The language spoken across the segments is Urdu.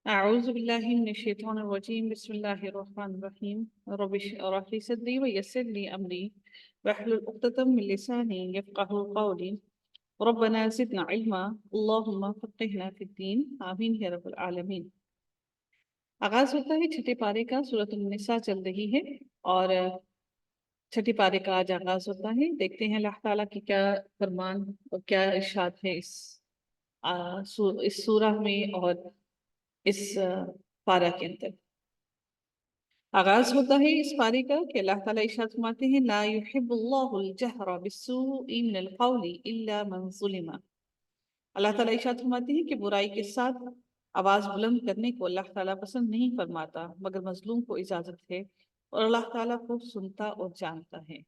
أعوذ بالله من الشيطان الرجيم بسم الله الرحمن الرحيم رب اشرح لي صدري ويسر لي أمري واحلل عقدة من لساني يفقهوا قولي ربنا زدنا علما اللهم فقهنا في الدين آمين يا رب العالمين۔ آغاز ہوتا ہے چھٹے پارے کا، سورۃ النساء چل رہی ہے اور چھٹے پارے کا آج آغاز ہوتا ہے۔ دیکھتے ہیں اللہ تعالیٰ کی کیا فرمان اور کیا ارشاد ہے اس سورہ میں اور اس پارہ کے اندر۔ آغاز ہوتا ہے اس پارے کا کہ اللہ تعالیٰ ارشاد فرماتے ہیں لا يحب اللہ الجہر بالسوء من القول الا من ظلم۔ اللہ تعالیٰ ارشاد فرماتے ہیں کہ برائی کے ساتھ آواز بلند کرنے کو اللہ تعالیٰ پسند نہیں فرماتا مگر مظلوم کو اجازت ہے، اور اللہ تعالیٰ کو سنتا اور جانتا ہے۔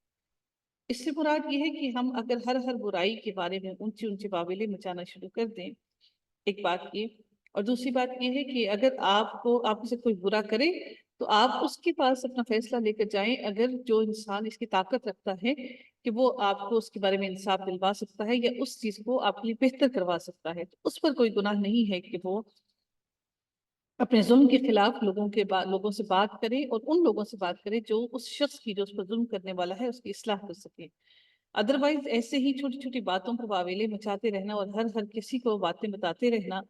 اس سے مراد یہ ہے کہ ہم اگر ہر برائی کے بارے میں اونچی اونچی بابلیں مچانا شروع کر دیں، ایک بات یہ، اور دوسری بات یہ ہے کہ اگر آپ سے کوئی برا کرے تو آپ اس کے پاس اپنا فیصلہ لے کر جائیں۔ اگر جو انسان اس کی طاقت رکھتا ہے کہ وہ آپ کو اس کے بارے میں انصاف دلوا سکتا ہے یا اس چیز کو آپ کے لیے بہتر کروا سکتا ہے، تو اس پر کوئی گناہ نہیں ہے کہ وہ اپنے ظلم کے خلاف لوگوں سے بات کرے، اور ان لوگوں سے بات کرے جو اس شخص کی جو اس پر ظلم کرنے والا ہے اس کی اصلاح کر سکے۔ ادروائز ایسے ہی چھوٹی چھوٹی باتوں پر واویلے مچاتے رہنا اور ہر کسی کو باتیں بتاتے رہنا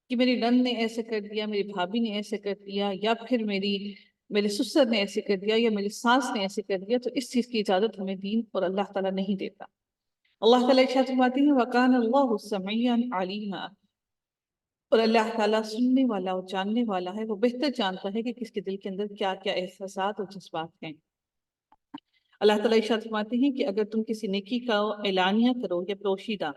کہ میری نند نے ایسے کر دیا، میری بھابھی نے ایسے کر دیا، یا پھر میرے سسر نے ایسے کر دیا، یا میری ساس نے ایسے کر دیا، تو اس چیز کی اجازت ہمیں دین اور اللہ تعالیٰ نہیں دیتا۔ اللہ تعالیٰ ارشاد فرماتے ہیں وَكَانَ اللَّهُ سَمِيعًا عَلِيمًا، اور اللہ تعالیٰ سننے والا اور جاننے والا ہے، وہ بہتر جانتا ہے کہ کس کے دل کے اندر کیا کیا احساسات اور جذبات ہیں۔ اللہ تعالیٰ ارشاد فرماتے ہیں کہ اگر تم کسی نیکی کا اعلانیہ کرو یا پروشیدہ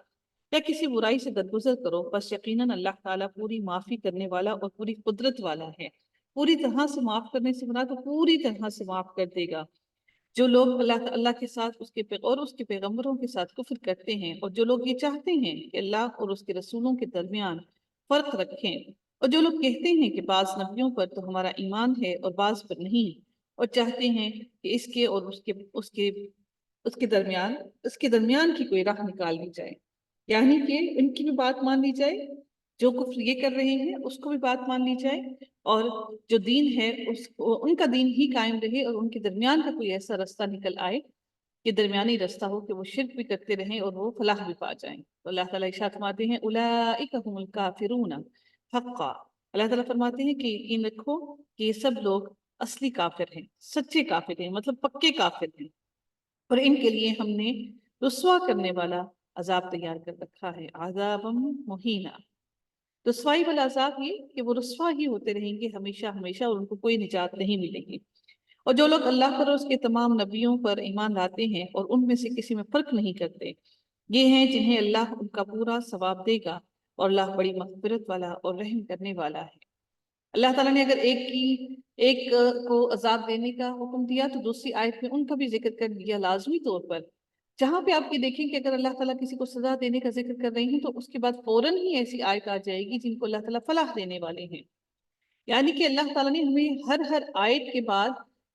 یا کسی برائی سے درگزر کرو، بس یقیناً اللہ تعالیٰ پوری معافی کرنے والا اور پوری قدرت والا ہے۔ پوری طرح سے معاف کرنے سے مراد تو پوری طرح سے معاف کر دے گا۔ جو لوگ اللہ کے ساتھ اور اس کے پیغمبروں کے ساتھ کفر کرتے ہیں، اور جو لوگ یہ چاہتے ہیں کہ اللہ اور اس کے رسولوں کے درمیان فرق رکھیں، اور جو لوگ کہتے ہیں کہ بعض نبیوں پر تو ہمارا ایمان ہے اور بعض پر نہیں، اور چاہتے ہیں کہ اس کے اور اس کے درمیان کی کوئی راہ نکال لی جائے، یعنی کہ ان کی بھی بات مان لی جائے، جو کفر یہ کر رہے ہیں اس کو بھی بات مان لی جائے، اور جو دین ہے ان کا دین ہی قائم رہے، اور ان کے درمیان کا کوئی ایسا رستہ نکل آئے کہ درمیانی رستہ ہو کہ وہ شرک بھی کرتے رہیں اور وہ فلاح بھی پا جائیں۔ تو اللہ تعالیٰ ارشاد فرماتے ہیں اولئک هم الکافرون حقا، اللہ تعالیٰ فرماتے ہیں کہ یقین رکھو کہ یہ سب لوگ اصلی کافر ہیں، سچے کافر ہیں، مطلب پکے کافر ہیں، اور ان کے لیے ہم نے رسوا کرنے والا عذاب تیار کر رکھا ہے، عذاب مہینہ۔ رسوائی والا عذاب یہ کہ وہ رسوا ہی ہوتے رہیں گے ہمیشہ ہمیشہ، اور ان کو کوئی نجات نہیں ملے گی۔ اور جو لوگ اللہ پر اور اس کے تمام نبیوں پر ایمان لاتے ہیں اور ان میں سے کسی میں فرق نہیں کرتے، یہ ہیں جنہیں اللہ ان کا پورا ثواب دے گا، اور اللہ بڑی مغفرت والا اور رحم کرنے والا ہے۔ اللہ تعالیٰ نے اگر ایک کو عذاب دینے کا حکم دیا تو دوسری آیت میں ان کا بھی ذکر کر دیا لازمی طور پر، جہاں پہ آپ یہ دیکھیں کہ اگر اللہ تعالیٰ کسی کو سزا دینے کا ذکر کر رہے ہیں تو اس کے بعد فوراً ہی ایسی آیت آ جائے گی جن کو اللہ تعالیٰ فلاح دینے والے ہیں۔ یعنی کہ اللہ تعالیٰ نے ہمیں ہر آیت کے بعد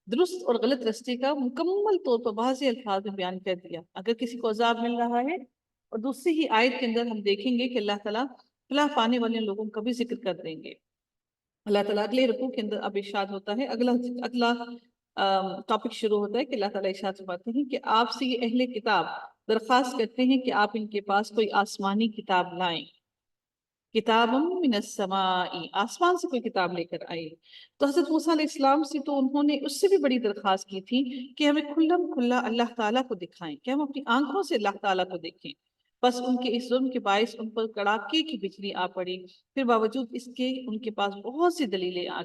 درست اور غلط رستے کا مکمل طور پر واضح الفاظ میں بیان کر دیا۔ اگر کسی کو عذاب مل رہا ہے اور دوسری ہی آیت کے اندر ہم دیکھیں گے کہ اللہ تعالیٰ فلاح پانے والے لوگوں کا بھی ذکر کر دیں گے۔ اللہ تعالیٰ اگلے رکوع کے اندر اب ارشاد ہوتا ہے، اگلا ٹاپک شروع ہوتا ہے کہ اللہ تعالیٰ ارشاد فرماتے ہیں کہ آپ سے یہ اہل کتاب درخواست کرتے ہیں کہ آپ ان کے پاس کوئی آسمانی کتاب لائیں، کتاب من السماء، آسمان سے کوئی کتاب لے کر آئے۔ تو حضرت موسیٰ علیہ السلام سے تو انہوں نے اس سے بھی بڑی درخواست کی تھی کہ ہمیں کھلم کھلا اللہ تعالیٰ کو دکھائیں، کہ ہم اپنی آنکھوں سے اللہ تعالیٰ کو دیکھیں۔ بس ان کے اس ظلم کے باعث ان پر کڑاکے کی بجلی آ پڑی، پھر باوجود اس کے ان کے پاس بہت سی دلیلیں آ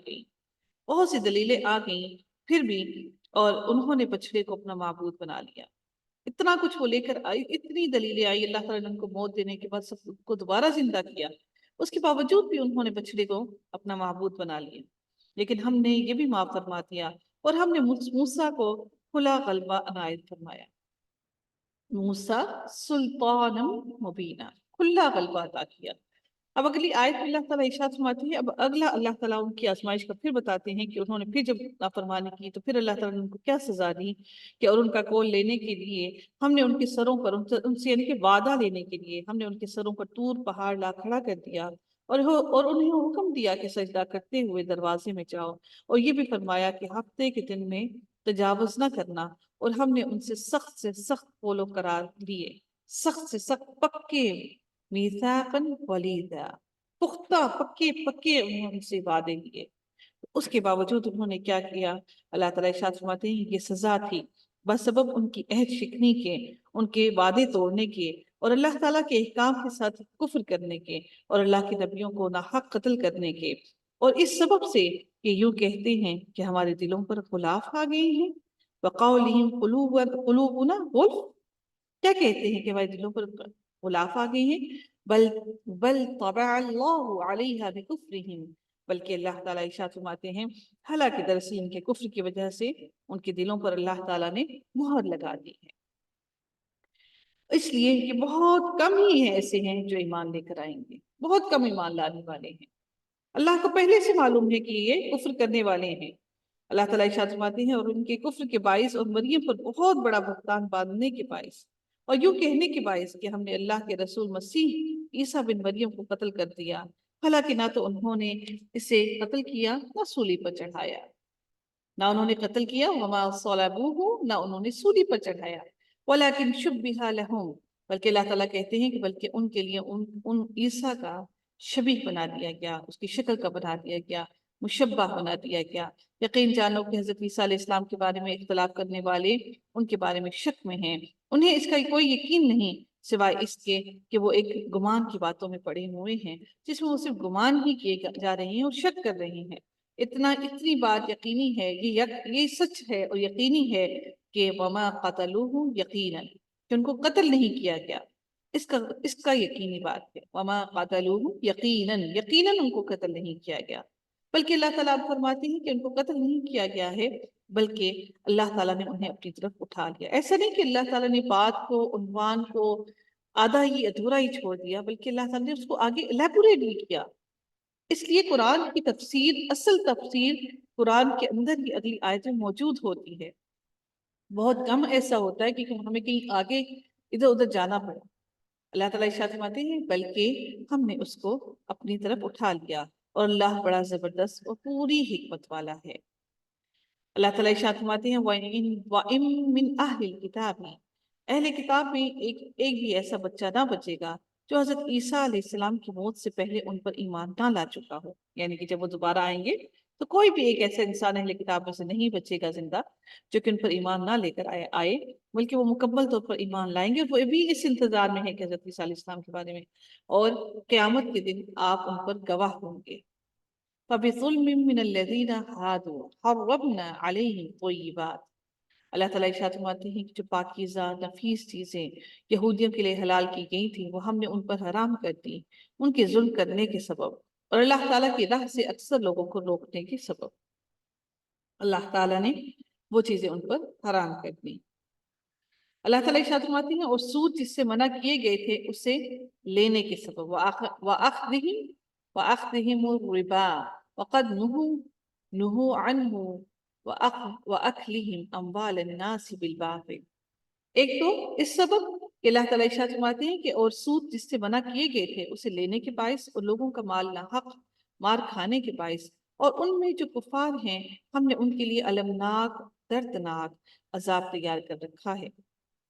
گئیں پھر بھی، اور انہوں نے بچڑے کو اپنا معبود بنا لیا۔ اتنا کچھ وہ لے کر آئی، اتنی دلیلیں آئی، اللہ تعالیٰ نے ان کو موت دینے کے بعد سب کو دوبارہ زندہ کیا، اس کے باوجود بھی انہوں نے بچڑے کو اپنا معبود بنا لیا۔ لیکن ہم نے یہ بھی معاف فرما دیا، اور ہم نے موسیٰ کو کھلا غلبہ عنایت فرمایا، موسیٰ سلطانا مبینہ، کھلا غلبہ عطا کیا۔ اب اگلی آیت میں اللہ تعالیٰ ارشاد فرماتی ہے، اب اگلا اللہ تعالیٰ ان کی آزمائش کا پھر بتاتے ہیں کہ انہوں نے پھر جب نافرمانی کی تو پھر اللہ تعالیٰ نے ان کو کیا سزا دی، کہ اور ان کا قول لینے کے لیے ہم نے ان کے سروں پر ان سے یعنی کہ وعدہ لینے کے لیے ہم نے ان کے سروں پر طور پہاڑ لا کھڑا کر دیا، اور انہیں حکم دیا کہ سجدہ کرتے ہوئے دروازے میں جاؤ، اور یہ بھی فرمایا کہ ہفتے کے دن میں تجاوز نہ کرنا، اور ہم نے ان سے سخت قول و قرار لیے، سخت سے سخت پکے، میثاقاً غلیظا، پختہ پکے پکے انہوں نے ان سے وعدے لیے۔ اس کے باوجود انہوں نے کیا کیا؟ اللہ تعالیٰ ارشاد فرماتے ہیں یہ سزا تھی بسبب ان کی عہد شکنی کے، ان کے وعدے توڑنے کے، اور اللہ تعالیٰ کے احکام کے ساتھ کفر کرنے کے، اور اللہ کے نبیوں کو ناحق قتل کرنے کے، اور اس سبب سے کہ یوں کہتے ہیں کہ ہمارے دلوں پر غلاف آ گئے ہیں، وَقَوْلِهِمْ قُلُوبُنَا غُلْفٌ، کیا کہتے ہیں کہ ہمارے دلوں پر غلاف آ گئے ہیں، بل طبع اللہ علیہا بکفرہم، بلکہ اللہ تعالیٰ ارشاد فرماتے ہیں حالانکہ دراصل ان کے کفر کی وجہ سے ان کے دلوں پر اللہ تعالیٰ نے مہر لگا دی ہے۔ اس لیے کہ بہت کم ہی ہیں ایسے ہیں جو ایمان لے کر آئیں گے، بہت کم ایمان لانے والے ہیں۔ اللہ کو پہلے سے معلوم ہے کہ یہ کفر کرنے والے ہیں۔ اللہ تعالیٰ ارشاد فرماتے ہیں اور ان کے کفر کے باعث اور مریم پر بہت بڑا بہتان باندھنے کے باعث، اور یوں کہنے کے باعث کہ ہم نے اللہ کے رسول مسیح عیسیٰ بن مریم کو قتل کر دیا، حالانکہ نہ تو انہوں نے اسے قتل کیا نہ سولی پر چڑھایا، نہ انہوں نے قتل کیا، وما صلبوہ، نہ انہوں نے سولی پر چڑھایا، ولیکن شبہ لہم، بلکہ اللہ تعالیٰ کہتے ہیں کہ بلکہ ان کے لیے ان عیسیٰ کا شبیہ بنا دیا گیا، اس کی شکل کا بنا دیا گیا، مشبہ بنا دیا گیا۔ یقین جانو کہ حضرت عیسیٰ علیہ السلام کے بارے میں اختلاف کرنے والے ان کے بارے میں شک میں ہیں، انہیں اس کا کوئی یقین نہیں سوائے اس کے کہ وہ ایک گمان کی باتوں میں پڑے ہوئے ہیں، جس میں وہ صرف گمان ہی کیے جا رہے ہیں اور شک کر رہے ہیں۔ اتنی بات یقینی ہے، یہ سچ ہے اور یقینی ہے کہ وما قتلوہ یقیناً، کہ ان کو قتل نہیں کیا گیا، اس کا یقینی بات ہے، وما قتلوہ یقیناً، یقیناً ان کو قتل نہیں کیا گیا، بلکہ اللہ تعالیٰ اب فرماتے ہیں کہ ان کو قتل نہیں کیا گیا ہے، بلکہ اللہ تعالیٰ نے انہیں اپنی طرف اٹھا لیا۔ ایسا نہیں کہ اللہ تعالیٰ نے بات کو، عنوان کو آدھا ہی ادھورا ہی چھوڑ دیا، بلکہ اللہ تعالیٰ نے اس کو آگے الیبوریٹ بھی کیا۔ اس لیے قرآن کی تفسیر، اصل تفسیر قرآن کے اندر ہی اگلی آیت میں موجود ہوتی ہے۔ بہت کم ایسا ہوتا ہے کہ ہمیں کہیں آگے ادھر ادھر جانا پڑا۔ اللہ تعالیٰ ارشاد فرماتے ہیں بلکہ ہم نے اس کو اپنی طرف اٹھا لیا، اور اللہ بڑا زبردست اور پوری حکمت والا ہے۔ اللہ تعالیٰ ارشاد فرماتے ہیں وَإِن مِّنْ أَهْلِ الْكِتَابِ، اہل کتاب میں ایک بھی ایسا بچہ نہ بچے گا جو حضرت عیسیٰ علیہ السلام کی موت سے پہلے ان پر ایمان نہ لا چکا ہو، یعنی کہ جب وہ دوبارہ آئیں گے تو کوئی بھی ایک ایسا انسان اہل کتاب میں سے نہیں بچے گا زندہ جو کہ ان پر ایمان نہ لے کر آئے، بلکہ وہ مکمل طور پر ایمان لائیں گے، اور وہ بھی اس انتظار میں ہے کہ حضرت عیسیٰ علیہ السلام کے بارے میں، اور قیامت کے دن آپ ان پر گواہ ہوں گے۔ فَبِظُلْمٍ مِّنَ الَّذِينَ هَادُوا حَرَّمْنَا عَلَيْهِمْ طَيِّبَاتٍ، اللہ تعالیٰ ارشاد فرماتے ہیں کہ جو پاکیزہ نفیس چیزیں یہودیوں کے لیے حلال کی گئی تھیں وہ ہم نے ان پر حرام کر دی، ان کے ظلم کرنے کے سبب، اور اللہ تعالیٰ کی راہ سے اکثر لوگوں کو روکنے کے سبب اللہ تعالیٰ نے وہ چیزیں ان پر حرام کر دی۔ اللہ تعالیٰ ارشاد فرماتے ہیں اور سود جس سے منع کیے گئے تھے اسے لینے کے سبب، وَأَخْذِهِمُ الرِّبَا وَقَدْ نُهُوا عَنْهُ وَأَكْلِهِمْ أَمْوَالَ النَّاسِ بِالْبَاطِلِ، ایک تو اس سبب کہ اللہ تعالیٰ ارشاد فرماتے ہیں کہ اور سود جس سے منع کیے گئے تھے اسے لینے کے باعث، اور لوگوں کا مال ناحق مار کھانے کے باعث، اور ان میں جو کفار ہیں ہم نے ان کے لیے المناک دردناک عذاب تیار کر رکھا ہے،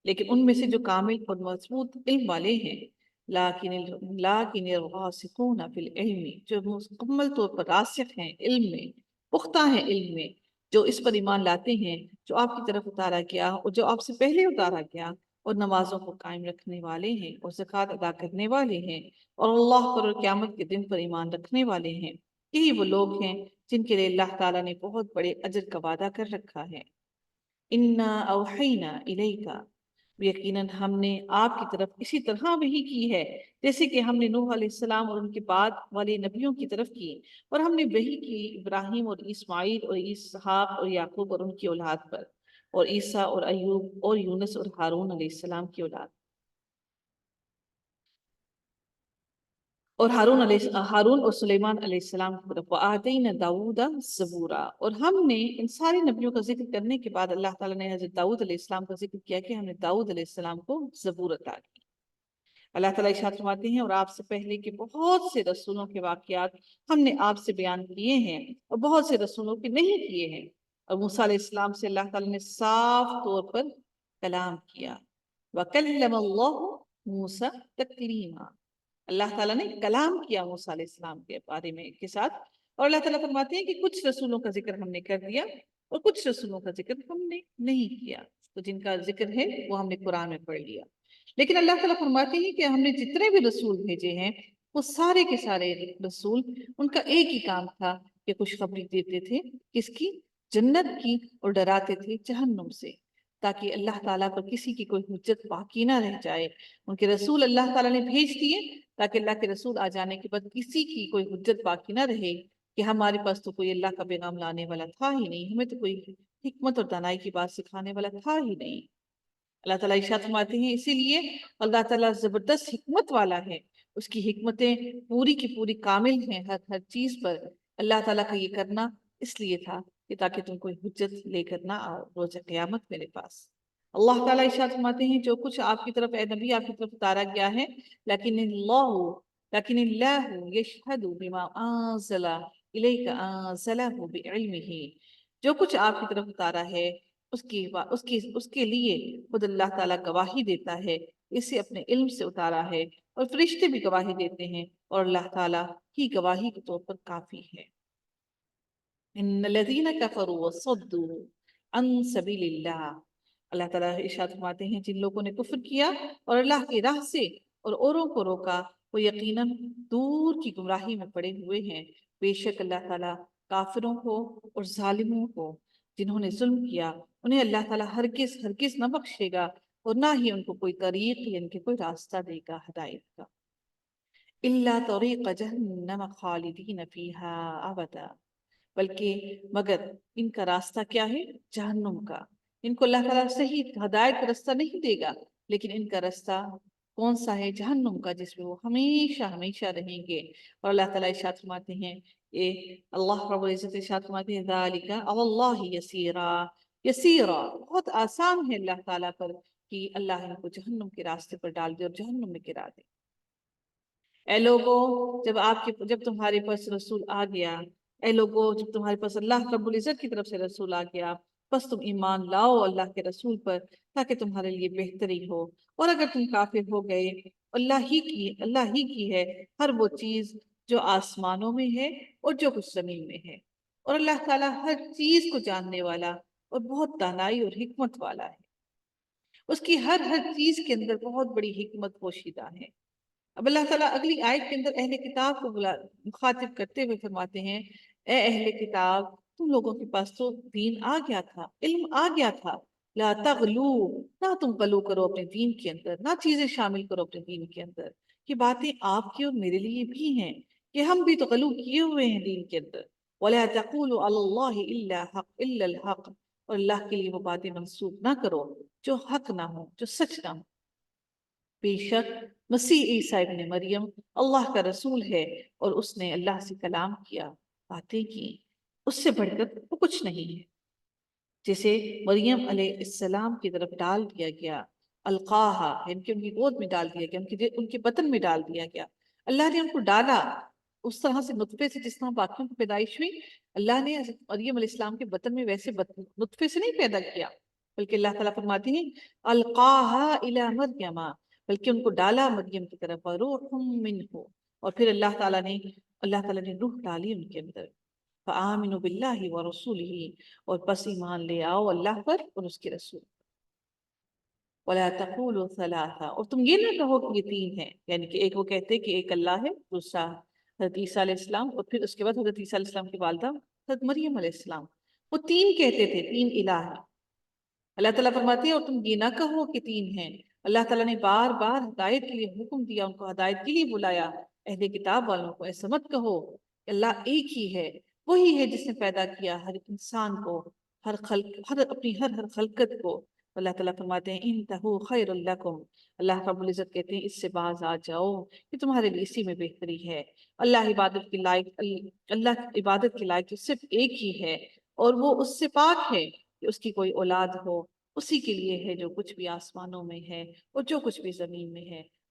لیکن ان میں سے جو کامل اور مضبوط علم والے ہیں، لیکن الراسخون فی العلم، جو مکمل طور پر راسخ ہیں علم میں، پختہ ہیں علم میں، جو اس پر ایمان لاتے ہیں جو آپ کی طرف اتارا گیا اور جو آپ سے پہلے اتارا گیا، اور نمازوں کو قائم رکھنے والے ہیں اور زکوٰۃ ادا کرنے والے ہیں، اور اللہ پر اور قیامت کے دن پر ایمان رکھنے والے ہیں، یہی وہ لوگ ہیں جن کے لیے اللہ تعالیٰ نے بہت بڑے اجر کا وعدہ کر رکھا ہے۔ اِنَّا أَوْحَيْنَا إِلَيْكَ، یقیناً ہم نے آپ کی طرف اسی طرح وحی کی ہے جیسے کہ ہم نے نوح علیہ السلام اور ان کے بعد والے نبیوں کی طرف کی، اور ہم نے وحی کی ابراہیم اور اسماعیل اور اسحاق اور یعقوب اور ان کی اولاد پر، اور عیسیٰ اور ایوب اور یونس اور ہارون علیہ السلام کی اولاد، اور ہارون اور سلیمان علیہ السلام کی طرف، وَآتَيْنَا دَاوُودَ زَبُورًا، اور ہم نے ان سارے نبیوں کا ذکر کرنے کے بعد اللہ تعالیٰ نے حضرت داؤد علیہ السلام کا ذکر کیا کہ ہم نے داؤد علیہ السلام کو زبور عطا کی۔ اللہ تعالیٰ ارشاد فرماتے ہیں اور آپ سے پہلے کے بہت سے رسولوں کے واقعات ہم نے آپ سے بیان کیے ہیں اور بہت سے رسولوں کے نہیں کیے ہیں۔ اور موسیٰ علیہ السلام سے اللہ تعالیٰ نے صاف طور پر کلام کیا۔ وَكَلَّمَ اللَّهُ مُوسَى تَكْلِيمًا، اللہ تعالیٰ نے کلام کیا موسیٰ علیہ السلام کے بارے میں کے ساتھ۔ اور اللہ تعالیٰ فرماتے ہیں کہ کچھ رسولوں کا ذکر ہم نے کر دیا اور کچھ رسولوں کا ذکر ہم نے نہیں کیا، تو جن کا ذکر ہے وہ ہم نے قرآن میں پڑھ لیا۔ لیکن اللہ تعالیٰ فرماتے ہیں کہ ہم نے جتنے بھی رسول بھیجے ہیں وہ سارے کے سارے رسول، ان کا ایک ہی کام تھا کہ خوشخبری دیتے تھے کس کی؟ جنت کی، اور ڈراتے تھے جہنم سے، تاکہ اللہ تعالیٰ پر کسی کی کوئی حجت باقی نہ رہ جائے۔ ان کے رسول اللہ تعالیٰ نے بھیج دیے تاکہ اللہ کے رسول آ جانے کے بعد کسی کی کوئی حجت باقی نہ رہے کہ ہمارے پاس تو کوئی اللہ کا پیغام لانے والا تھا ہی نہیں، ہمیں تو کوئی حکمت اور دانائی کی بات سکھانے والا تھا ہی نہیں۔ اللہ تعالیٰ ارشاد فرماتے ہیں اسی لیے اللہ تعالیٰ زبردست حکمت والا ہے، اس کی حکمتیں پوری کی پوری کامل ہیں ہر چیز پر۔ اللہ تعالیٰ کا یہ کرنا اس لیے تھا کہ تاکہ تم کوئی حجت لے کر نہ آؤ روز قیامت میرے پاس۔ اللہ تعالیٰ ارشاد فرماتے ہیں جو کچھ آپ کی طرف اے نبی آپ کی طرف اتارا گیا ہے، لیکن اللہ یشہد بما انزل الیک انزلہ بعلمہ، جو کچھ آپ کی طرف اتارا ہے اس کے لیے خود اللہ تعالیٰ گواہی دیتا ہے، اسے اپنے علم سے اتارا ہے، اور فرشتے بھی گواہی دیتے ہیں، اور اللہ تعالیٰ ہی گواہی کے طور پر کافی ہے۔ ان الذین کفروا وصدوا عن سبیل اللہ، اللہ تعالیٰ ارشاد فرماتے ہیں جن لوگوں نے کفر کیا اور اللہ کی راہ سے اور اوروں کو روکا، وہ یقیناً دور کی گمراہی میں پڑے ہوئے ہیں۔ بے شک اللہ تعالیٰ کافروں کو اور ظالموں کو جنہوں نے ظلم کیا انہیں اللہ تعالیٰ ہرگز نہ بخشے گا، اور نہ ہی ان کو کوئی طریق یعنی کہ کوئی راستہ دے گا ہدایت کا۔ الا طریق جہنم خالدین فیہا ابدا، بلکہ مگر ان کا راستہ کیا ہے؟ جہنم کا۔ ان کو اللہ تعالیٰ صحیح ہدایت کا راستہ نہیں دے گا، لیکن ان کا راستہ کون سا ہے؟ جہنم کا، جس میں وہ ہمیشہ ہمیشہ رہیں گے۔ اور اللہ تعالیٰ ارشاد فرماتے ہیں اللہ رب العزت ارشاد فرماتے ہیں ذالک علی اللہ یسیرا، یسیرا بہت آسان ہے اللہ تعالیٰ پر کہ اللہ ان کو جہنم کے راستے پر ڈال دے اور جہنم میں گرا دے۔ اے لوگو جب تمہارے پاس رسول آ گیا، اے لوگو جب تمہارے پاس اللہ رب العزت کی طرف سے رسول آ گیا، بس تم ایمان لاؤ اللہ کے رسول پر تاکہ تمہارے لیے بہتری ہو۔ اور اگر تم کافر ہو گئے، اللہ ہی کی ہے ہر وہ چیز جو آسمانوں میں ہے اور جو کچھ زمین میں ہے، اور اللہ تعالیٰ ہر چیز کو جاننے والا اور بہت دانائی اور حکمت والا ہے۔ اس کی ہر چیز کے اندر بہت بڑی حکمت پوشیدہ ہے۔ اب اللہ تعالیٰ اگلی آیت کے اندر اہل کتاب کو مخاطب کرتے ہوئے فرماتے ہیں اے اہل کتاب، تم لوگوں کے پاس تو دین آ گیا تھا، علم آ گیا تھا، لا تغلو، نہ تم غلو کرو اپنے دین کے اندر، نہ چیزیں شامل کرو اپنے دین کے اندر۔ یہ باتیں آپ کی اور میرے لیے بھی ہیں کہ ہم بھی تو غلو کیے ہوئے ہیں دین کے اندر۔ وَلَا تَقُولُوا عَلَى اللَّهِ إِلَّا الْحَقِّ، اور اللہ کے لیے وہ باتیں منسوب نہ کرو جو حق نہ ہو، جو سچ نہ ہو۔ بے شک مسیح عیسیٰ ابن مریم اللہ کا رسول ہے اور اس نے اللہ سے کلام کیا، باتیں کی، اس سے بڑھ کر وہ کچھ نہیں ہے۔ جسے مریم علیہ السلام کی طرف ڈال دیا گیا، القاہا یعنی کہ ان کی گود میں ڈال دیا گیا، ان کے بطن میں ڈال دیا گیا، اللہ نے ان کو ڈالا اس طرح سے نطفے سے جس طرح باقیوں کی پیدائش ہوئی، اللہ نے مریم علیہ السلام کے بطن میں ویسے نطفے سے نہیں پیدا کیا، بلکہ اللہ تعالیٰ فرماتے ہیں القاہا الی مریم، بلکہ ان کو ڈالا مریم کی طرف، روح منہ، اور پھر اللہ تعالیٰ نے روح ڈالی ان کے اندر، فآمنوا باللہ ورسولہ، اور پس ایمان لے آؤ اللہ پر اور اس کے رسول۔ وَلَا تَقُولُوا ثَلَاثَ، اور تم یہ نہ کہو کہ یہ تین ہیں، یعنی کہ ایک وہ کہتے کہ ایک اللہ ہے، دوسرا حضرت عیسیٰ علیہ السلام، اور پھر اس کے بعد حضرت عیسیٰ علیہ السلام کی والدہ حضرت مریم علیہ السلام، وہ تین کہتے تھے، تین الہ ہیں۔ اللہ تعالیٰ فرماتے ہیں اور تم یہ نہ کہو کہ تین ہیں۔ اللہ تعالیٰ نے بار بار ہدایت کے لیے حکم دیا، ان کو ہدایت کے لیے بلایا، اہل کتاب والوں کو ایسا مت کہو، اللہ ایک ہی ہے، وہی ہے جس نے پیدا کیا ہر انسان کو، اپنی ہر خلقت کو۔ اللہ تعالیٰ فرماتے ہیں انتہو خیر لکم، اللہ رب العزت کہتے ہیں اس سے باز آ جاؤ، کہ تمہارے لیے اسی میں بہتری ہے۔ اللہ عبادت کے لائق تو صرف ایک ہی ہے، اور وہ اس سے پاک ہے کہ اس کی کوئی اولاد ہو، اسی کے لیے ہے جو کچھ بھی آسمانوں میں ہے اور جو کچھ بھی زمین میں ہے۔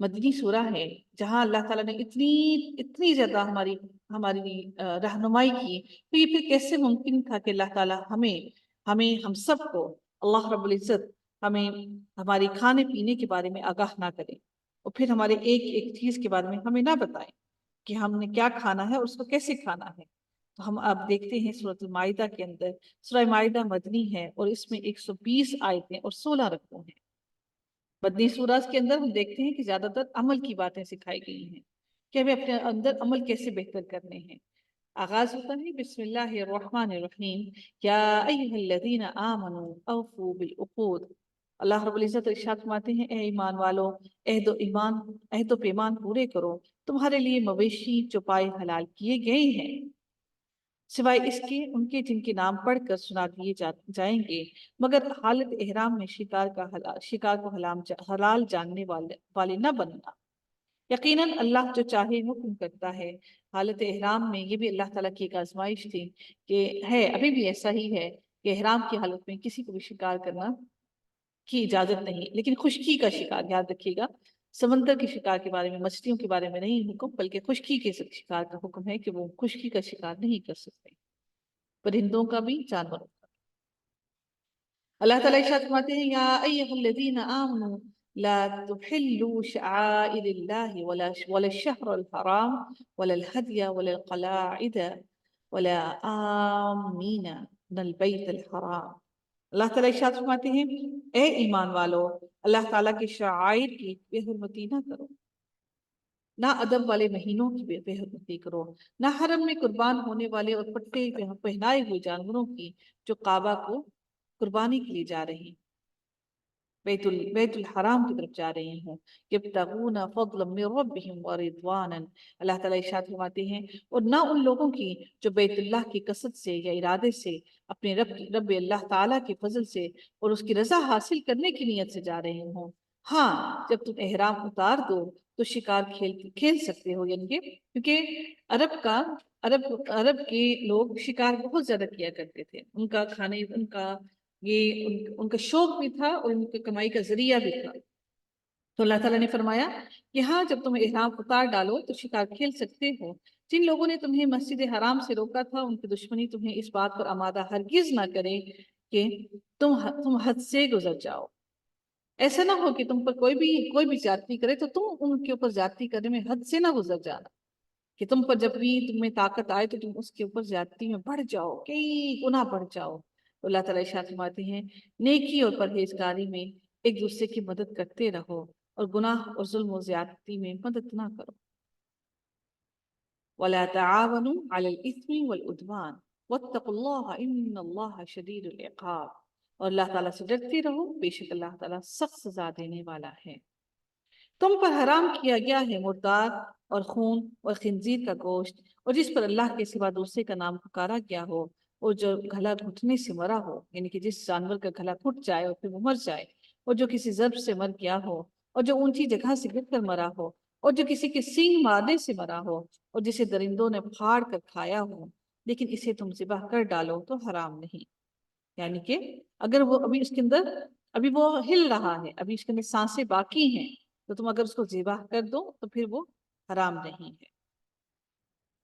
مدنی سورہ ہے جہاں اللہ تعالیٰ نے اتنی زیادہ ہماری رہنمائی کی، تو یہ پھر کیسے ممکن تھا کہ اللہ تعالیٰ ہم سب کو، اللہ رب العزت ہمیں ہماری کھانے پینے کے بارے میں آگاہ نہ کرے، اور پھر ہمارے ایک ایک چیز کے بارے میں ہمیں نہ بتائیں کہ ہم نے کیا کھانا ہے اور اس کو کیسے کھانا ہے۔ تو ہم اب دیکھتے ہیں سورۃ المائدہ کے اندر، سورہ مائدہ مدنی ہے اور اس میں 120 آیتیں اور 16 رکوع ہیں۔ مدنی سورات کے اندر ہم دیکھتے ہیں کہ زیادہ تر عمل کی باتیں سکھائی گئی ہیں کہ ہمیں اپنے اندر عمل کیسے بہتر کرنے ہیں۔ آغاز ہوتا ہے بسم اللہ الرحمن الرحیم، یا ایھا الذین آمنوا اوفوا بالعقود۔ اللہ رب العزت ارشاد فرماتے ہیں، اے ایمان والو، عہد و پیمان پورے کرو، تمہارے لیے مویشی چوپائے حلال کیے گئے ہیں، سوائے اس کے ان کے جن کے نام پڑھ کر سنا دیے جائیں گے، مگر حالت احرام میں شکار کو حلال جاننے والے نہ بننا۔ یقیناً اللہ جو چاہے حکم کرتا ہے۔ حالت احرام میں یہ بھی اللہ تعالیٰ کی ایک آزمائش تھی کہ ابھی بھی ایسا ہی ہے کہ احرام کی حالت میں کسی کو بھی شکار کرنا کی اجازت نہیں، لیکن خشکی کا شکار، یاد رکھیے گا، سمندر کے شکار کے بارے میں، مچھلیوں کے بارے میں نہیں حکم، بلکہ خشکی کے شکار کا حکم ہے کہ وہ خشکی کا شکار نہیں کر سکتے، پرندوں کا بھی، جانوروں کا۔ اللہ تعالیٰ ارشاد فرماتے ہیں، یا ایھا الذین آمنوا لا تحلوا شعائر اللہ ولا الشہر الحرام ولا الہدی ولا القلاعد ولا آمین البیت الحرام۔ اللہ تعالیٰ ارشاد فرماتے ہیں، اے ایمان والو، اللہ تعالیٰ کے شعائر کی بے حرمتی نہ کرو، نہ ادب والے مہینوں کی بے حرمتی کرو، نہ حرم میں قربان ہونے والے اور پٹے پہنائے ہوئے جانوروں کی جو کعبہ کو قربانی کے لیے جا رہے ہیں، بیت الحرام کی طرف جا رہے ہوں، یبتغون فضلا من ربهم ورضوانا۔ اللہ تعالیٰ ارشاد فرماتے ہیں، اور نہ ان لوگوں کی جو بیت اللہ کی قصد سے یا ارادے سے اپنے رب اللہ تعالیٰ کے فضل سے اور اس کی رضا حاصل کرنے کی نیت سے جا رہے ہوں۔ ہاں، جب تم احرام اتار دو تو شکار کھیل سکتے ہو، یعنی کہ کیونکہ عرب کے لوگ شکار بہت زیادہ کیا کرتے تھے، ان کا کھانے، ان کا شوق بھی تھا اور ان کی کمائی کا ذریعہ بھی تھا۔ تو اللہ تعالیٰ نے فرمایا کہ ہاں، جب تم احرام اتار ڈالو تو شکار کھیل سکتے ہو۔ جن لوگوں نے تمہیں مسجد حرام سے روکا تھا، ان کی دشمنی تمہیں اس بات پر آمادہ ہرگز نہ کرے کہ تم حد سے گزر جاؤ۔ ایسا نہ ہو کہ تم پر کوئی بھی زیادتی کرے تو تم ان کے اوپر زیادتی کرنے میں حد سے نہ گزر جانا، کہ تم پر جب بھی تمہیں طاقت آئے تو تم اس کے اوپر زیادتی میں بڑھ جاؤ، کئی گنا بڑھ جاؤ۔ تو اللہ تعالیٰ ارشاد فرماتے ہیں، نیکی اور پرہیزگاری میں ایک دوسرے کی مدد کرتے رہو اور گناہ اور ظلم و زیادتی میں مدد نہ کرو۔ وَلَا تَعَاوَنُوا عَلَى الْإِثْمِ وَالْعُدْوَانِ وَاتَّقُوا اللَّهَ إِنَّ اللَّهَ شَدِيدُ الْعِقَابِ۔ اور اللہ تعالیٰ سے ڈرتے رہو، بے شک اللہ تعالیٰ سخت سزا دینے والا ہے۔ تم پر حرام کیا گیا ہے مردار اور خون اور خنزیر کا گوشت، اور جس پر اللہ کے سوا دوسرے کا نام پکارا گیا ہو، اور جو گلا گھٹنے سے مرا ہو، یعنی کہ جس جانور کا گلا گھٹ جائے اور پھر وہ مر جائے، اور جو کسی ضرب سے مر گیا ہو، اور جو اونچی جگہ سے گر کر مرا ہو، اور جو کسی کے سینگ مارنے سے مرا ہو، اور جسے درندوں نے پھاڑ کر کھایا ہو، لیکن اسے تم ذبح کر ڈالو تو حرام نہیں۔ یعنی کہ اگر وہ ابھی اس کے اندر ابھی وہ ہل رہا ہے، ابھی اس کے اندر سانسیں باقی ہیں، تو تم اگر اس کو ذبح کر دو تو پھر وہ حرام نہیں ہے۔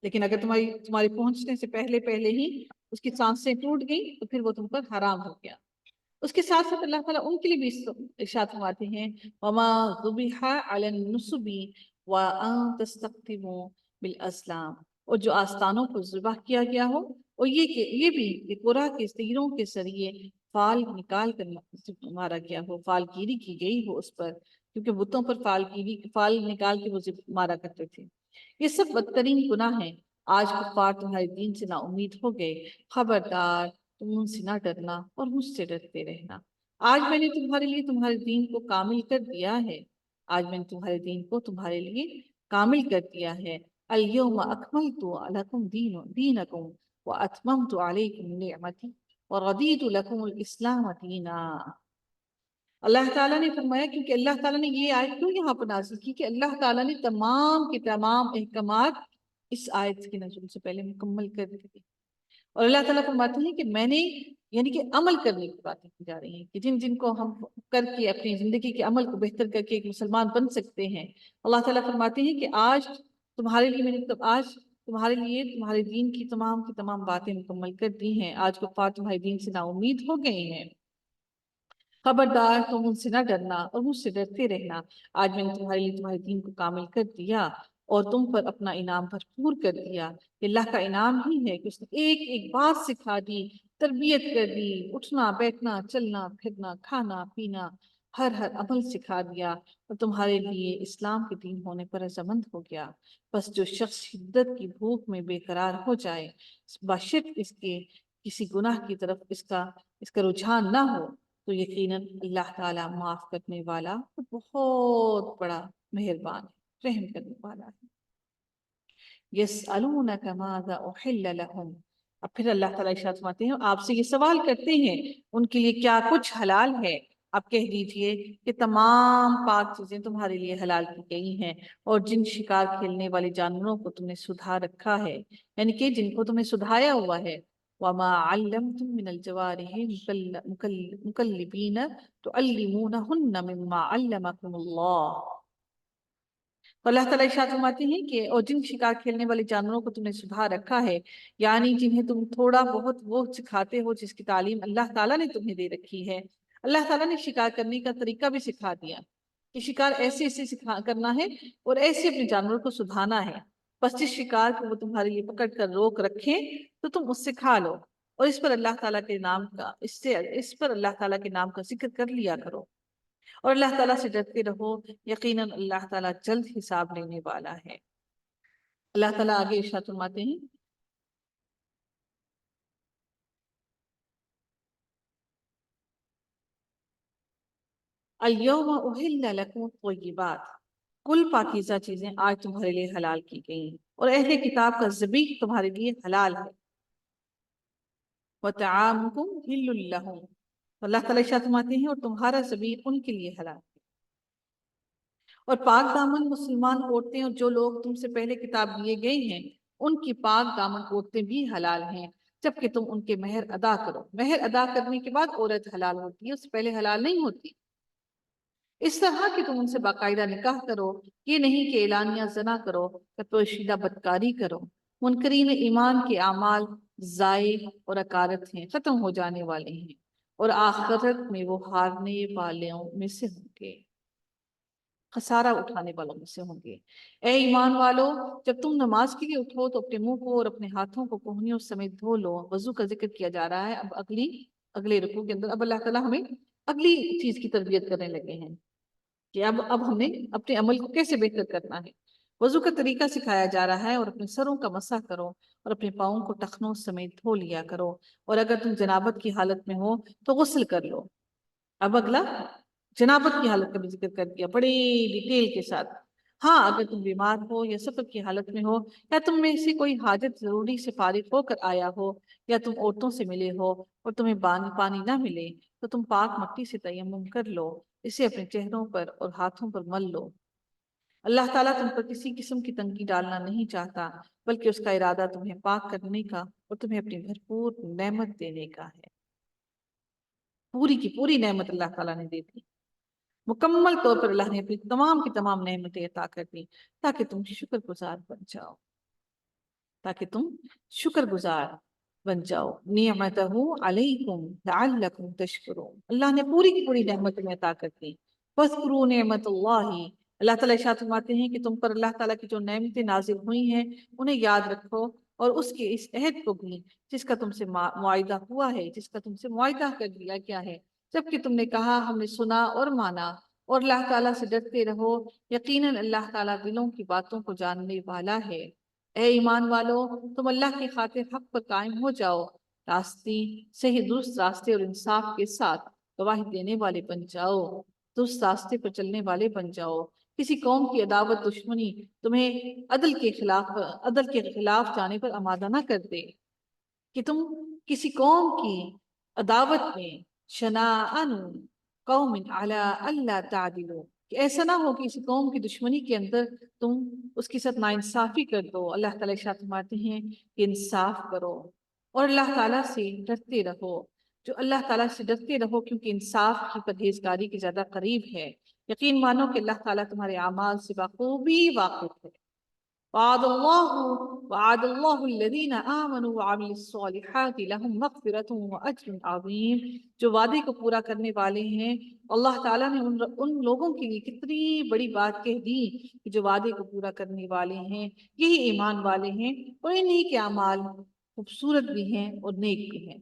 لیکن اگر تمہاری پہنچنے سے پہلے ہی اس کی سانسیں ٹوٹ گئی تو پھر وہ تم پر حرام ہو گیا۔ اس کے ساتھ ساتھ اللہ تعالیٰ ان کے لیے بھی ارشاد فرماتے ہیں، وَمَا ذُبِحَ عَلَى النُّصُبِ وَأَن تَسْتَقْسِمُوا بِالْأَزْلَامِ، اور جو آستانوں پر ذبح کیا گیا ہو، اور یہ بھی کہ قرآ کے تیروں کے ذریعے فال نکال کر مارا گیا ہو، فال گیری کی گئی ہو اس پر، کیونکہ بتوں پر فال نکال کے وہ مارا کرتے تھے۔ یہ سب بدترین گناہ ہیں۔ آج کفار تمہارے دین سے نا امید ہو گئے، خبردار، تم ان سے نہ ڈرنا اور مجھ سے ڈرتے رہنا۔ آج میں نے تمہارے لیے تمہارے دین کو کامل کر دیا ہے، آج میں نے تمہارے دین کو تمہارے لیے کامل کر دیا ہے۔ اليوم اکملت لکم دینکم واتممت علیکم نعمتی ورضیت لکم الاسلام دینا۔ اللہ تعالیٰ نے فرمایا، کیونکہ اللہ تعالیٰ نے یہ آیت کیوں یہاں پر نازل کی کہ اللہ تعالیٰ نے تمام کے تمام احکامات اس آیت کے نزول سے پہلے مکمل کر دیے، اور اللہ تعالیٰ فرماتے ہیں کہ میں نے یعنی کہ عمل کرنے کی باتیں کی جا رہی ہیں کہ جن جن کو ہم کر کے اپنی زندگی کے عمل کو بہتر کر کے ایک مسلمان بن سکتے ہیں۔ اللہ تعالیٰ فرماتے ہیں کہ آج تمہارے لیے میں نے آج تمہارے لیے تمہارے دین کی تمام باتیں مکمل کر دی ہیں۔ آج کفار تمہارے دین سے نا امید ہو گئے ہیں، خبردار تم ان سے نہ ڈرنا اور مجھ سے ڈرتے رہنا۔ آج میں نے تمہارے لیے تمہارے دین کو کامل کر دیا اور تم پر اپنا انعام بھرپور کر دیا۔ یہ اللہ کا انعام ہی ہے کہ اس نے ایک ایک بات سکھا دی، تربیت کر دی، اٹھنا بیٹھنا چلنا پھرنا کھانا پینا ہر عمل سکھا دیا، اور تمہارے لیے اسلام کے دین ہونے پر رضامند ہو گیا۔ بس جو شخص شدت کی بھوک میں بے قرار ہو جائے، بشرط اس کے کسی گناہ کی طرف اس کا رجحان نہ ہو، تو یقیناً اللہ تعالیٰ معاف کرنے والا اور بہت بڑا مہربان ہے، رحم کرنے والا ہے۔ يَسْأَلُونَكَ مَاذَا أُحِلَّ لَهُمْ، اب پھر اللہ تعالیٰ ارشاد فرماتے ہیں آپ سے یہ سوال کرتے ہیں ان کے لیے کیا کچھ حلال ہے۔ آپ کہہ دیجئے کہ تمام پاک چیزیں تمہارے لیے حلال کی گئی ہیں، اور جن شکار کھیلنے والے جانوروں کو تم نے سدھا رکھا ہے، یعنی کہ جن کو تمہیں سدھایا ہوا ہے، وَمَا عَلَّمْتُم مِّنَ الْجَوَارِحِ مُكَلِّبِينَ تُعَلِّمُونَهُنَّ مِمَّا عَلَّمَكُمُ اللَّهُ، تو اللہ تعالیٰ ارشاد فرماتے ہیں کہ اور جن شکار کھیلنے والے جانوروں کو تم نے سدھا رکھا ہے، یعنی جنہیں تم تھوڑا بہت وہ سکھاتے ہو جس کی تعلیم اللہ تعالیٰ نے تمہیں دے رکھی ہے۔ اللہ تعالیٰ نے شکار کرنے کا طریقہ بھی سکھا دیا کہ شکار ایسے ایسے کرنا ہے اور ایسے اپنے جانوروں کو سدھانا ہے۔ بس جس شکار کو وہ تمہارے لیے پکڑ کر روک رکھیں تو تم اس سے کھا لو، اور اس پر اللہ تعالیٰ کے نام کا اس پر اللہ تعالیٰ کے نام کا ذکر کر لیا کرو، اور اللہ تعالیٰ سے ڈرتے رہو، یقیناً اللہ تعالیٰ جلد حساب لینے والا ہے۔ اللہ تعالیٰ آگے ارشاد فرماتے ہیں الَّيَوْمَ أُحِلَّ لَكُمُ الطَّيِّبَاتُ، کل پاکیزہ چیزیں آج تمہارے لیے حلال کی گئی ہیں، اور اہل کتاب کا ذبیح تمہارے لیے حلال ہے۔ وَطَعَامُكُمْ حِلٌّ لَّهُمْ، اللہ تعالیٰ ارشاد فرماتے ہیں اور تمہارا ذبیح ان کے لیے حلال ہے۔ اور پاک دامن مسلمان عورتیں اور جو لوگ تم سے پہلے کتاب دیے گئے ہیں ان کی پاک دامن عورتیں بھی حلال ہیں، جبکہ تم ان کے مہر ادا کرو۔ مہر ادا کرنے کے بعد عورت حلال ہوتی ہے، اس سے پہلے حلال نہیں ہوتی۔ اس طرح کہ تم ان سے باقاعدہ نکاح کرو، یہ نہیں کہ اعلانیہ زنا کرو یا پوشیدہ بدکاری کرو۔ منکرین ایمان کے اعمال ضائع اور اکارت ہیں، ختم ہو جانے والے ہیں، اور آخرت میں وہ ہارنے والوں میں سے ہوں گے، خسارہ اٹھانے والوں میں سے ہوں گے۔ اے ایمان والو، جب تم نماز کے لیے اٹھو تو اپنے منہ کو اور اپنے ہاتھوں کو کوہنیوں سمیت دھو لو۔ وضو کا ذکر کیا جا رہا ہے اب اگلے رکوع کے اندر۔ اب اللہ تعالیٰ ہمیں اگلی چیز کی تربیت کرنے لگے ہیں کہ اب ہمیں اپنے عمل کو کیسے بہتر کرنا ہے۔ وضو کا طریقہ سکھایا جا رہا ہے، اور اپنے سروں کا مسح کرو اور اپنے پاؤں کو ٹخنوں سمیت دھو لیا کرو، اور اگر تم جنابت کی حالت میں ہو تو غسل کر لو۔ اب اگلا جنابت کی حالت کا بھی ذکر کر دیا بڑی ڈیٹیل کے ساتھ۔ ہاں، اگر تم بیمار ہو یا سفر کی حالت میں ہو، یا تم میں سے کوئی حاجت ضروری سے فارغ ہو کر آیا ہو، یا تم عورتوں سے ملے ہو اور تمہیں پانی نہ ملے، تو تم پاک مٹی سے تیمم کر لو، اسے اپنے چہروں پر اور ہاتھوں پر مل لو۔ اللہ تعالیٰ تم پر کسی قسم کی تنگی ڈالنا نہیں چاہتا، بلکہ اس کا ارادہ تمہیں پاک کرنے کا اور تمہیں اپنی بھرپور نعمت دینے کا ہے۔ پوری کی پوری نعمت اللہ تعالیٰ نے دے دی، مکمل طور پر اللہ نے اپنی تمام کی تمام نعمتیں عطا کر دی، تاکہ تم شکر گزار بن جاؤ۔ نعمتہ علیکم لعلکم تشکرون، اللہ نے پوری کی پوری نعمت میں عطا کر دی۔ فاذکروا نعمت اللہ، اللہ تعالیٰ ارشاد فرماتے ہیں کہ تم پر اللہ تعالیٰ کی جو نعمتیں نازل ہوئی ہیں انہیں یاد رکھو، اور اس کے اس عہد کو بھی جس کا تم سے معاہدہ ہوا ہے، جس کا تم سے معاہدہ کر دیا گیا ہے، جبکہ تم نے کہا ہم نے سنا اور مانا، اور اللہ تعالیٰ سے ڈرتے رہو، یقیناً اللہ تعالیٰ دلوں کی باتوں کو جاننے والا ہے۔ اے ایمان والو، تم اللہ کی خاطر حق پر قائم ہو جاؤ، صحیح درست راستے اور انصاف کے ساتھ گواہی دینے والے بن جاؤ، درست راستے پر چلنے والے بن جاؤ۔ کسی قوم کی عداوت دشمنی تمہیں عدل کے خلاف جانے پر آمادہ نہ کر دے، کہ تم کسی قوم کی عداوت میں شنآن قوم علی الا تعدلوا، کہ ایسا نہ ہو کہ کسی قوم کی دشمنی کے اندر تم اس کے ساتھ ناانصافی کر دو۔ اللہ تعالیٰ ارشاد فرماتے ہیں کہ انصاف کرو اور اللہ تعالیٰ سے ڈرتے رہو۔ جو اللہ تعالیٰ سے ڈرتے رہو، کیونکہ انصاف کی پرہیزگاری کے زیادہ قریب ہے۔ یقین مانو کہ اللہ تعالیٰ تمہارے اعمال سے بخوبی واقف ہے۔ وعد اللہ الذین آمنوا وعملوا الصالحات لهم مغفرۃ واجر عظیم۔ جو وعدے کو پورا کرنے والے ہیں، اللہ تعالیٰ نے ان لوگوں کے لیے کتنی بڑی بات کہہ دی کہ جو وعدے کو پورا کرنے والے ہیں، یہی ایمان والے ہیں، اور انہی کے اعمال خوبصورت بھی ہیں اور نیک بھی ہیں۔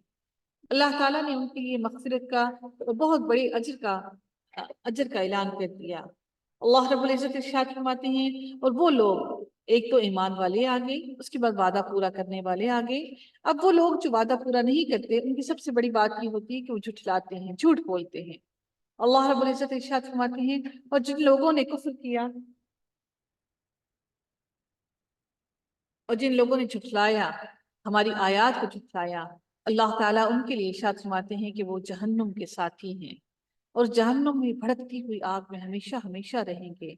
اللہ تعالیٰ نے ان کے لیے مغفرت کا بہت بڑے اجر کا اعلان کر دیا۔ اللہ رب العزت ارشاد فرماتے ہیں، اور وہ لوگ، ایک تو ایمان والے آگے، اس کے بعد وعدہ پورا کرنے والے آگے۔ اب وہ لوگ جو وعدہ پورا نہیں کرتے، ان کی سب سے بڑی بات یہ ہوتی ہے کہ وہ جھٹلاتے ہیں، جھوٹ بولتے ہیں۔ اللہ رب العزت ارشاد فرماتے ہیں، اور جن لوگوں نے کفر کیا اور جن لوگوں نے جھٹلایا، ہماری آیات کو جھٹلایا، اللہ تعالیٰ ان کے لیے ارشاد فرماتے ہیں کہ وہ جہنم کے ساتھی ہیں، اور جہنم میں بھڑکتی ہوئی آگ میں ہمیشہ ہمیشہ رہیں گے۔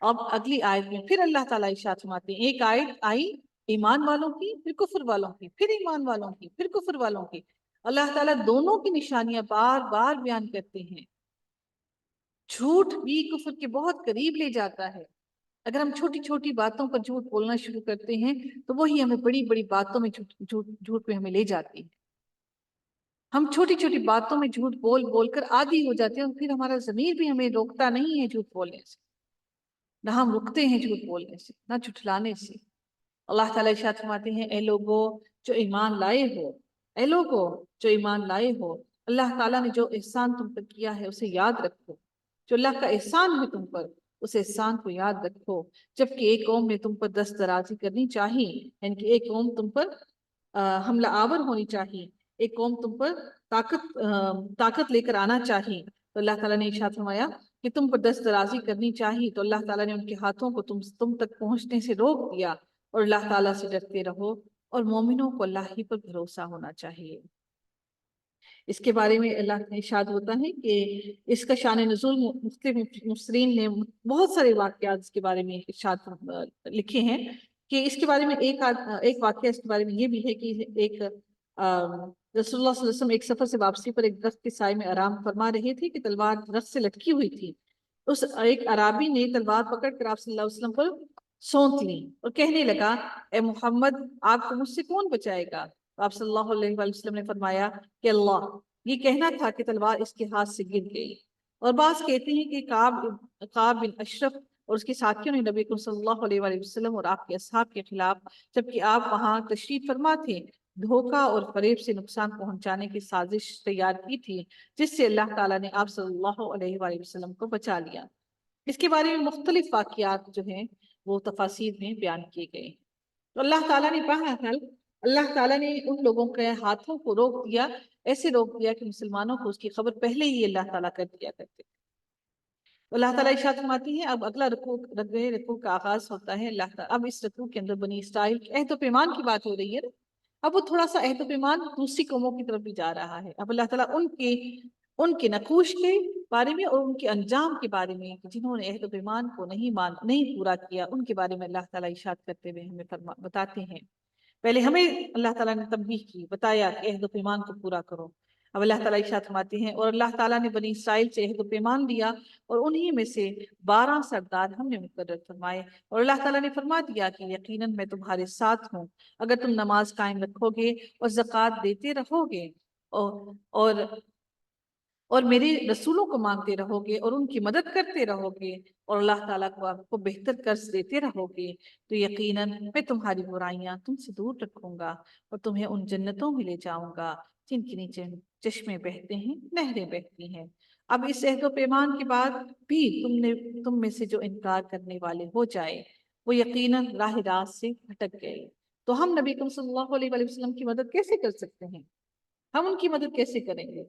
اب اگلی آیت میں پھر اللہ تعالیٰ ارشاد فرماتے ہیں، ایک آیت آئی ایمان والوں کی، پھر کفر والوں کی، پھر ایمان والوں کی، پھر کفر والوں کی۔ اللہ تعالیٰ دونوں کی نشانیاں بار بار بیان کرتے ہیں۔ جھوٹ بھی کفر کے بہت قریب لے جاتا ہے۔ اگر ہم چھوٹی چھوٹی باتوں پر جھوٹ بولنا شروع کرتے ہیں تو وہی ہمیں بڑی بڑی باتوں میں جھوٹ پہ ہمیں لے جاتی ہے۔ ہم چھوٹی چھوٹی باتوں میں جھوٹ بول بول کر عادی ہو جاتے ہیں، اور پھر ہمارا ضمیر بھی ہمیں روکتا نہیں ہے جھوٹ بولنے سے، نہ ہم رکتے ہیں جھوٹ بولنے سے، نہ جھٹلانے سے۔ اللہ تعالیٰ ارشاد فرماتے ہیں، اے لوگو جو ایمان لائے ہو، اے لوگو جو ایمان لائے ہو، اللہ تعالیٰ نے جو احسان تم پر کیا ہے اسے یاد رکھو۔ جو اللہ کا احسان ہے تم پر، اس احسان کو یاد رکھو۔ جبکہ ایک قوم نے تم پر دست درازی کرنی چاہیے، یعنی کہ ایک قوم تم پر حملہ آور ہونی چاہیے، ایک قوم تم پر طاقت لے کر آنا چاہیے، تو اللہ تعالیٰ نے ارشاد فرمایا کہ تم پر دست درازی کرنی چاہیے، تو اللہ تعالیٰ نے ان کے ہاتھوں کو تم تک پہنچنے سے روک دیا۔ اور اللہ تعالیٰ سے ڈرتے رہو، اور مومنوں کو اللہ ہی پر بھروسہ ہونا چاہیے۔ اس کے بارے میں اللہ کا ارشاد ہوتا ہے کہ اس کا شان نزول مختلف مفسرین نے بہت سارے واقعات اس کے بارے میں ارشاد لکھے ہیں، کہ اس کے بارے میں ایک واقعہ اس کے بارے میں یہ بھی ہے کہ ایک رسول اللہ صلی اللہ علیہ وسلم ایک سفر سے واپسی پر ایک درخت کے سائے میں آرام فرما رہے تھے کہ تلوار درخت سے لٹکی ہوئی تھی۔ اس ایک عرابی نے تلوار پکڑ کر آپ صلی اللہ علیہ وسلم پر سونت لی اور کہنے لگا، اے محمد، آپ کو مجھ سے کون بچائے گا؟ آپ صلی اللہ علیہ وسلم نے فرمایا کہ اللہ۔ یہ کہنا تھا کہ تلوار اس کے ہاتھ سے گر گئی۔ اور بعض کہتے ہیں کہ کعب بن اشرف اور اس کے ساتھیوں نے نبی صلی اللہ علیہ وسلم اور آپ کے اصحاب کے خلاف، جبکہ آپ وہاں تشریف فرما تھے، دھوکہ اور فریب سے نقصان پہنچانے کی سازش تیار کی تھی، جس سے اللہ تعالیٰ نے آپ صلی اللہ علیہ وسلم کو بچا لیا۔ اس کے بارے میں مختلف واقعات جو ہیں وہ تفاسیر میں بیان کیے گئے۔ تو اللہ تعالیٰ نے بہرحال اللہ تعالیٰ نے ان لوگوں کے ہاتھوں کو روک دیا، ایسے روک دیا کہ مسلمانوں کو اس کی خبر پہلے ہی اللہ تعالیٰ کر دیا کرتے۔ اللہ تعالیٰ ارشاد فرماتی ہے، اب اگلا رکوع کا آغاز ہوتا ہے۔ اللہ تعالیٰ اب اس رکوع کے اندر بنی اسرائیل کے عہد و پیمان کی بات ہو رہی ہے۔ اب وہ تھوڑا سا عہد و پیمان دوسری قوموں کی طرف بھی جا رہا ہے۔ اب اللہ تعالیٰ ان کے نقوش کے بارے میں اور ان کے انجام کے بارے میں، جنہوں نے عہد و پیمان کو نہیں پورا کیا، ان کے بارے میں اللہ تعالیٰ ارشاد کرتے ہوئے ہمیں بتاتے ہیں۔ پہلے ہمیں اللہ تعالیٰ نے تنبیہ کی، بتایا کہ عہد و پیمان کو پورا کرو۔ اب اللہ تعالیٰ ارشاد فرماتے ہیں، اور اللہ تعالیٰ نے بنی اسرائیل سے عہد و پیمان لیا، اور انہی میں سے 12 سردار ہم نے مقرر فرمائے، اور اللہ تعالیٰ نے فرما دیا کہ یقیناً میں تمہارے ساتھ ہوں، اگر تم نماز قائم رکھو گے اور زکوٰۃ دیتے رہو گے اور میرے رسولوں کو مانگتے رہو گے اور ان کی مدد کرتے رہو گے، اور اللہ تعالیٰ کو آپ کو بہتر قرض دیتے رہو گے، تو یقیناً میں تمہاری برائیاں تم سے دور رکھوں گا، اور تمہیں ان جنتوں میں لے جاؤں گا جن کے نیچے چشمے بہتے ہیں، نہریں بہتی ہیں۔ اب اس عہد و پیمان کے بعد بھی تم میں سے جو انکار کرنے والے ہو جائے، وہ یقیناً راہ راست سے بھٹک گئے۔ تو ہم نبی صلی اللہ علیہ وسلم کی مدد کیسے کر سکتے ہیں؟ ہم ان کی مدد کیسے کریں گے؟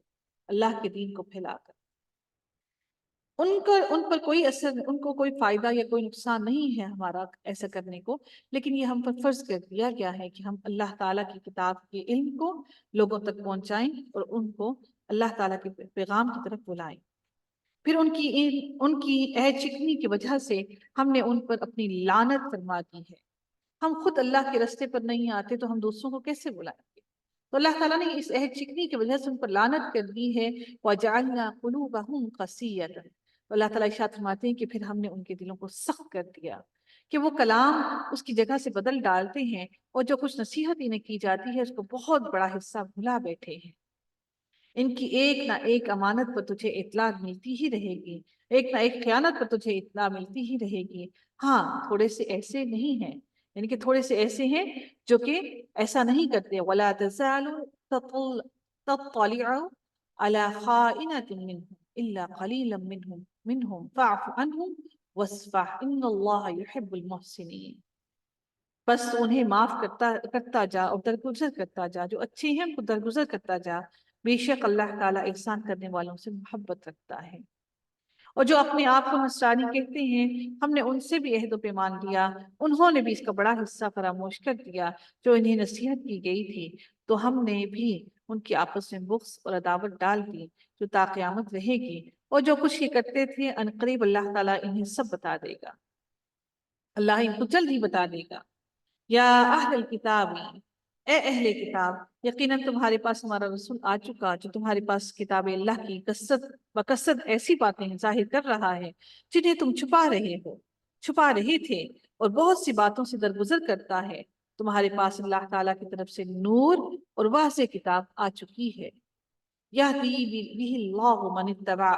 اللہ کے دین کو پھیلا کر۔ ان پر کوئی اثر، ان کو کوئی فائدہ یا کوئی نقصان نہیں ہے ہمارا ایسا کرنے کو، لیکن یہ ہم پر فرض کر دیا گیا ہے کہ ہم اللہ تعالیٰ کی کتاب کے علم کو لوگوں تک پہنچائیں اور ان کو اللہ تعالیٰ کے پیغام کی طرف بلائیں۔ پھر ان کی عہد شکنی کی وجہ سے ہم نے ان پر اپنی لعنت فرما دی ہے۔ ہم خود اللہ کے رستے پر نہیں آتے تو ہم دوسروں کو کیسے بلائیں گے؟ تو اللہ تعالیٰ نے اس عہد شکنی کی وجہ سے ان پر لعنت کر دی ہے. وَجَعَلْنَا قُلُوبَهُمْ قَسِيَّةً. تو اللہ تعالیٰ ارشاد فرماتے ہیں کہ پھر ہم نے ان کے دلوں کو سخت کر دیا کہ وہ کلام اس کی جگہ سے بدل ڈالتے ہیں، اور جو کچھ نصیحت انہیں کی جاتی ہے اس کو بہت بڑا حصہ بھلا بیٹھے ہیں. ان کی ایک نہ ایک امانت پر تجھے اطلاع ملتی ہی رہے گی، ایک نہ ایک خیانت پر تجھے اطلاع ملتی ہی رہے گی. ہاں، تھوڑے سے ایسے نہیں ہیں، یعنی کہ تھوڑے سے ایسے ہیں جو کہ ایسا نہیں کرتے. وَلَا تَزَالُ تَطَّلِعُ عَلَى خَائِنَةٍ مِّنْهُمْ إِلَّا قَلِيلًا مِّنْهُمْ فَاعْفُ عَنْهُمْ وَاصْفَحْ إِنَّ اللَّهَ يُحِبُّ الْمُحْسِنِينَ. بس انہیں معاف کرتا جا اور درگزر کرتا جا، جو اچھے ہیں ان کو درگزر کرتا جا. بے شک اللہ تعالیٰ احسان کرنے والوں سے محبت رکھتا ہے. اور جو اپنے آپ کو نصرانی کہتے ہیں، ہم نے ان سے بھی عہد و پیمان لیا، انہوں نے بھی اس کا بڑا حصہ فراموش کر دیا جو انہیں نصیحت کی گئی تھی. تو ہم نے بھی ان کی آپس میں بغض اور عداوت ڈال دی جو تا قیامت رہے گی. اور جو کچھ یہ کرتے تھے عنقریب اللہ تعالیٰ انہیں سب بتا دے گا. اللہ ان کو جلد ہی بتا دے گا. یا اہل الکتاب، اے اہل کتاب، یقیناً تمہارے پاس ہمارا رسول آ چکا جو تمہارے پاس کتاب اللہ کی بکثرت ایسی باتیں ظاہر کر رہا ہے جنہیں تم چھپا رہے تھے، اور بہت سی باتوں سے درگزر کرتا ہے. تمہارے پاس اللہ تعالیٰ کی طرف سے نور اور واضح کتاب آ چکی ہے. یہدی بہ اللہ من اتبع